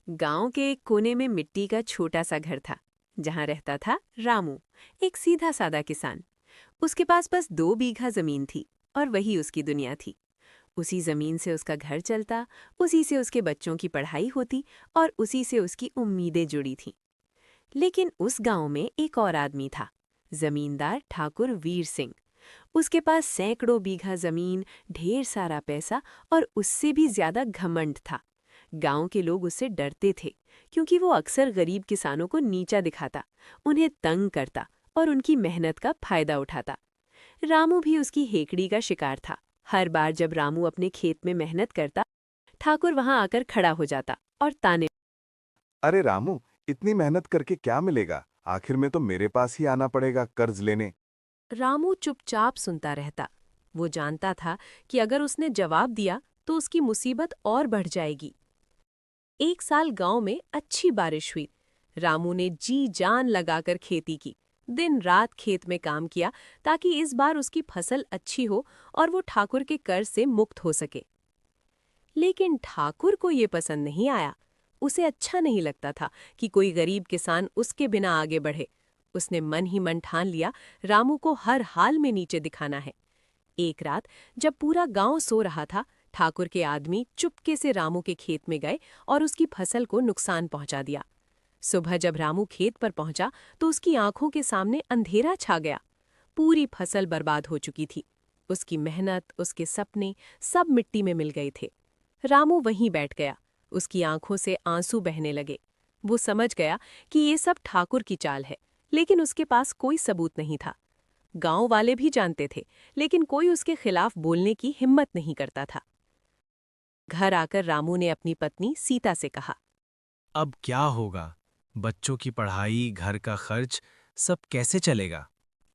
गांव के एक कोने में मिट्टी का छोटा सा घर था जहां रहता था रामू, एक सीधा सादा किसान। उसके पास बस 2 बीघा जमीन थी और वही उसकी दुनिया थी। उसी जमीन से उसका घर चलता, उसी से उसके बच्चों की पढ़ाई होती और उसी से उसकी उम्मीदें जुड़ी थीं। लेकिन उस गांव में एक और आदमी था, जमींदार ठाकुर वीर सिंह। उसके पास सैकड़ों बीघा जमीन, ढेर सारा पैसा और उससे भी ज्यादा घमंड था। गांव के लोग उससे डरते थे क्योंकि वो अक्सर गरीब किसानों को नीचा दिखाता, उन्हें तंग करता और उनकी मेहनत का फायदा उठाता। रामू भी उसकी हेकड़ी का शिकार था। हर बार जब रामू अपने खेत में मेहनत करता, ठाकुर वहां आकर खड़ा हो जाता और ताने। अरे रामू, इतनी मेहनत करके क्या मिलेगा? आखिर में तो मेरे पास ही आना पड़ेगा कर्ज लेने। रामू चुपचाप सुनता रहता। वो जानता था कि अगर उसने जवाब दिया तो उसकी मुसीबत और बढ़ जाएगी। एक साल गांव में अच्छी बारिश हुई। रामू ने जी जान लगाकर खेती की, दिन रात खेत में काम किया ताकि इस बार उसकी फसल अच्छी हो और वो ठाकुर के कर्ज से मुक्त हो सके। लेकिन ठाकुर को ये पसंद नहीं आया। उसे अच्छा नहीं लगता था कि कोई गरीब किसान उसके बिना आगे बढ़े। उसने मन ही मन ठान लिया, रामू को हर हाल में नीचे दिखाना है। एक रात जब पूरा गांव सो रहा था, ठाकुर के आदमी चुपके से रामू के खेत में गए और उसकी फसल को नुकसान पहुंचा दिया। सुबह जब रामू खेत पर पहुंचा तो उसकी आंखों के सामने अंधेरा छा गया। पूरी फसल बर्बाद हो चुकी थी। उसकी मेहनत, उसके सपने सब मिट्टी में मिल गए थे। रामू वहीं बैठ गया। उसकी आंखों से आंसू बहने लगे। वो समझ गया कि ये सब ठाकुर की चाल है, लेकिन उसके पास कोई सबूत नहीं था। गांव वाले भी जानते थे, लेकिन कोई उसके खिलाफ बोलने की हिम्मत नहीं करता था। घर आकर रामू ने अपनी पत्नी सीता से कहा। अब क्या होगा? बच्चों की पढ़ाई, घर का खर्च, सब कैसे चलेगा?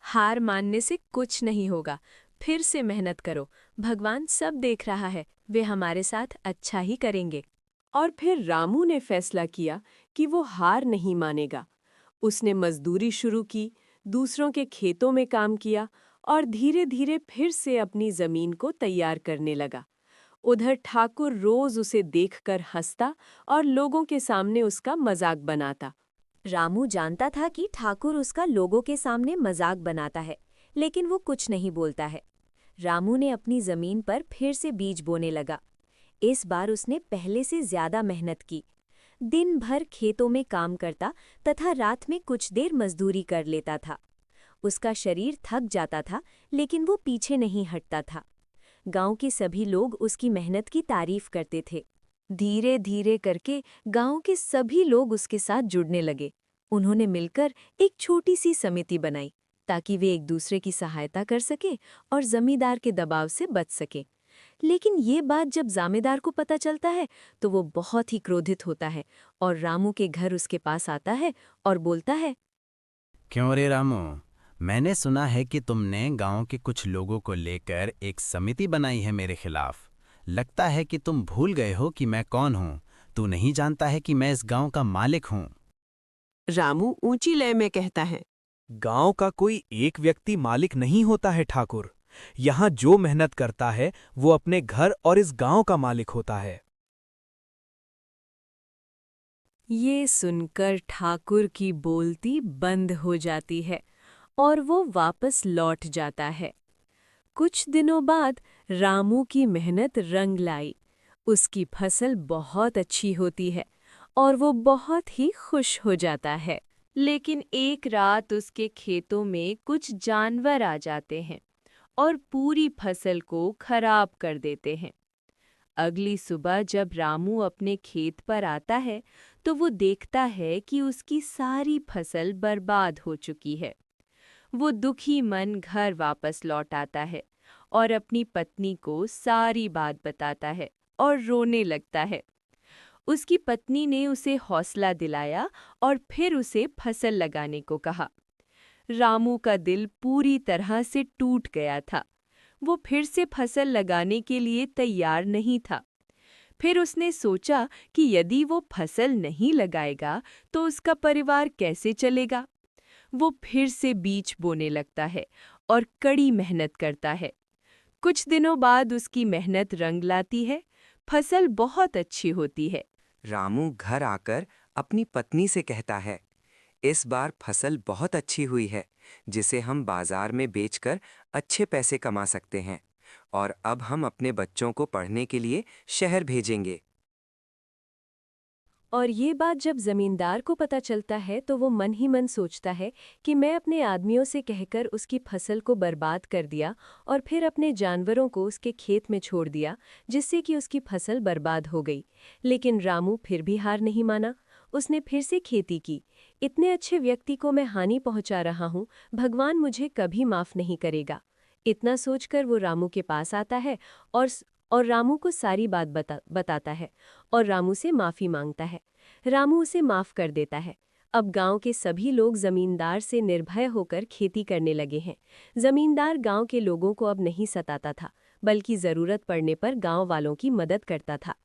हार मानने से कुछ नहीं होगा। फिर से मेहनत करो। भगवान सब देख रहा है, वे हमारे साथ अच्छा ही करेंगे। और फिर रामू ने फैसला किया कि वो हार नहीं मानेगा। उसने मजदूरी शुरू की, दूसरों के खेतों में काम किया और धीरे धीरे फिर से अपनी जमीन को तैयार करने लगा। उधर ठाकुर रोज उसे देखकर हंसता और लोगों के सामने उसका मजाक बनाता। रामू जानता था कि ठाकुर उसका लोगों के सामने मजाक बनाता है, लेकिन वो कुछ नहीं बोलता है। रामू ने अपनी जमीन पर फिर से बीज बोने लगा। इस बार उसने पहले से ज्यादा मेहनत की। दिन भर खेतों में काम करता तथा रात में कुछ देर मजदूरी कर लेता था। उसका शरीर थक जाता था, लेकिन वो पीछे नहीं हटता था। गांव के सभी लोग उसकी मेहनत की तारीफ करते थे। धीरे धीरे करके गांव के सभी लोग उसके साथ जुड़ने लगे। उन्होंने मिलकर एक छोटी सी समिति बनाई ताकि वे एक दूसरे की सहायता कर सके और जमींदार के दबाव से बच सके। लेकिन ये बात जब जमींदार को पता चलता है तो वो बहुत ही क्रोधित होता है और रामू के घर उसके पास आता है और बोलता है। क्यों रे रामू? मैंने सुना है कि तुमने गांव के कुछ लोगों को लेकर एक समिति बनाई है मेरे खिलाफ। लगता है कि तुम भूल गए हो कि मैं कौन हूँ। तू नहीं जानता है कि मैं इस गांव का मालिक हूँ। रामू ऊंची लय में कहता है। गांव का कोई एक व्यक्ति मालिक नहीं होता है ठाकुर। यहाँ जो मेहनत करता है वो अपने घर और इस गांव का मालिक होता है। ये सुनकर ठाकुर की बोलती बंद हो जाती है और वो वापस लौट जाता है। कुछ दिनों बाद रामू की मेहनत रंग लाई। उसकी फसल बहुत अच्छी होती है और वो बहुत ही खुश हो जाता है। लेकिन एक रात उसके खेतों में कुछ जानवर आ जाते हैं और पूरी फसल को खराब कर देते हैं। अगली सुबह जब रामू अपने खेत पर आता है तो वो देखता है कि उसकी सारी फसल बर्बाद हो चुकी है। वो दुखी मन घर वापस लौट आता है और अपनी पत्नी को सारी बात बताता है और रोने लगता है। उसकी पत्नी ने उसे हौसला दिलाया और फिर उसे फसल लगाने को कहा। रामू का दिल पूरी तरह से टूट गया था। वो फिर से फसल लगाने के लिए तैयार नहीं था। फिर उसने सोचा कि यदि वो फसल नहीं लगाएगा तो उसका परिवार कैसे चलेगा। वो फिर से बीज बोने लगता है और कड़ी मेहनत करता है। कुछ दिनों बाद उसकी मेहनत रंग लाती है। फसल बहुत अच्छी होती है। रामू घर आकर अपनी पत्नी से कहता है, इस बार फसल बहुत अच्छी हुई है, जिसे हम बाजार में बेचकर अच्छे पैसे कमा सकते हैं, और अब हम अपने बच्चों को पढ़ने के लिए शहर भेजेंगे। और ये बात जब जमींदार को पता चलता है तो वो मन ही मन सोचता है कि मैं अपने आदमियों से कहकर उसकी फसल को बर्बाद कर दिया और फिर अपने जानवरों को उसके खेत में छोड़ दिया, जिससे कि उसकी फसल बर्बाद हो गई। लेकिन रामू फिर भी हार नहीं माना। उसने फिर से खेती की। इतने अच्छे व्यक्ति को मैं हानि पहुंचा रहा हूं, भगवान मुझे कभी माफ नहीं करेगा। इतना सोचकर वो रामू के पास आता है और रामू को सारी बात बताता है और रामू से माफी मांगता है। रामू उसे माफ कर देता है। अब गांव के सभी लोग जमींदार से निर्भय होकर खेती करने लगे हैं। जमींदार गांव के लोगों को अब नहीं सताता था, बल्कि जरूरत पड़ने पर गांव वालों की मदद करता था।